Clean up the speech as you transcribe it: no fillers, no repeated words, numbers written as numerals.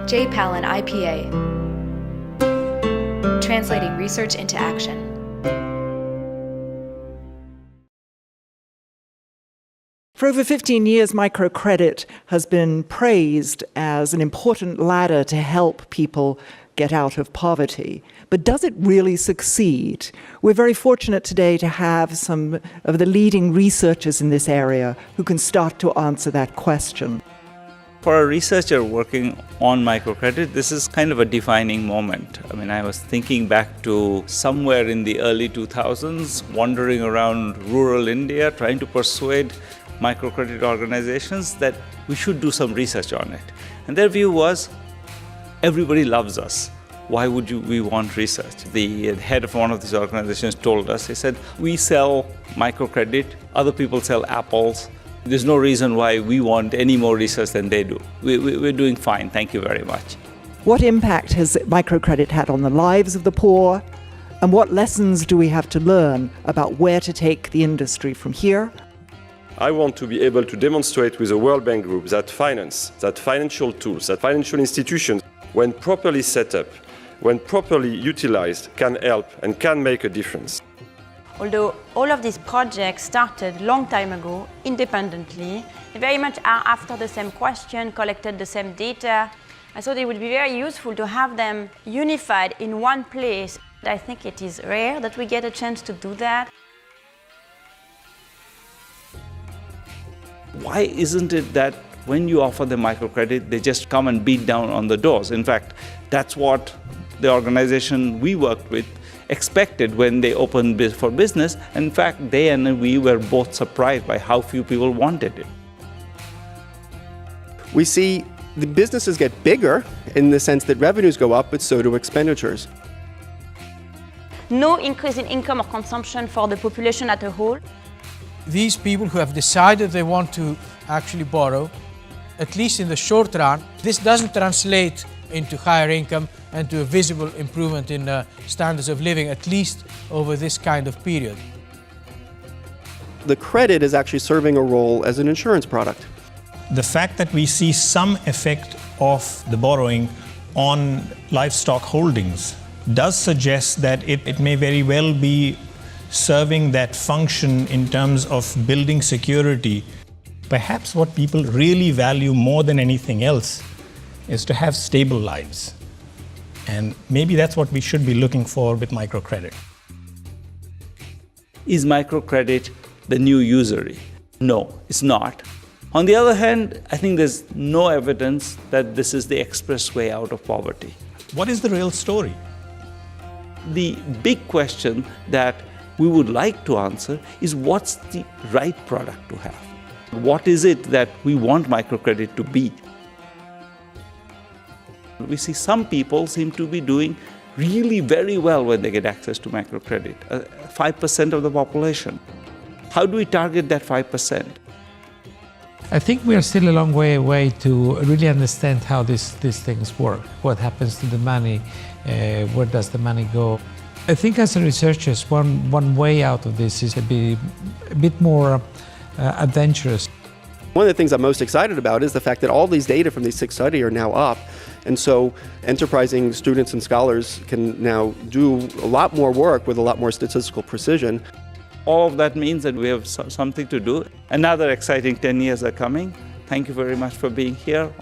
J-Palin IPA. Translating research into action. For over 15 years, microcredit has been praised as an important ladder to help people get out of poverty. But does it really succeed? We're very fortunate today to have some of the leading researchers in this area who can start to answer that question. For a researcher working on microcredit, this is kind of a defining moment. I was thinking back to somewhere in the early 2000s, wandering around rural India, trying to persuade microcredit organizations that we should do some research on it. And their view was, everybody loves us. Why would we want research? The head of one of these organizations told us, he said, we sell microcredit, other people sell apples. There's no reason why we want any more research than they do. We're doing fine, thank you very much. What impact has microcredit had on the lives of the poor? And what lessons do we have to learn about where to take the industry from here? I want to be able to demonstrate with the World Bank Group that finance, that financial tools, that financial institutions, when properly set up, when properly utilized, can help and can make a difference. Although all of these projects started a long time ago, independently, they very much are after the same question, collected the same data. I thought it would be very useful to have them unified in one place. I think it is rare that we get a chance to do that. Why isn't it that when you offer them microcredit, they just come and beat down on the doors? In fact, that's what the organization we worked with expected when they opened for business. In fact, they and we were both surprised by how few people wanted it. We see the businesses get bigger in the sense that revenues go up, but so do expenditures. No increase in income or consumption for the population as a whole. These people who have decided they want to actually borrow, at least in the short run, this doesn't translate into higher income and to a visible improvement in standards of living, at least over this kind of period. The credit is actually serving a role as an insurance product. The fact that we see some effect of the borrowing on livestock holdings does suggest that it may very well be serving that function in terms of building security. Perhaps what people really value more than anything else is to have stable lives. And maybe that's what we should be looking for with microcredit. Is microcredit the new usury? No, it's not. On the other hand, I think there's no evidence that this is the express way out of poverty. What is the real story? The big question that we would like to answer is, what's the right product to have? What is it that we want microcredit to be? We see some people seem to be doing really very well when they get access to microcredit, 5% of the population. How do we target that 5%? I think we are still a long way away to really understand how these things work. What happens to the money? Where does the money go? I think as a researcher, one way out of this is to be a bit more adventurous. One of the things I'm most excited about is the fact that all these data from these 6 studies are now up. And so enterprising students and scholars can now do a lot more work with a lot more statistical precision. All of that means that we have something to do. Another exciting 10 years are coming. Thank you very much for being here.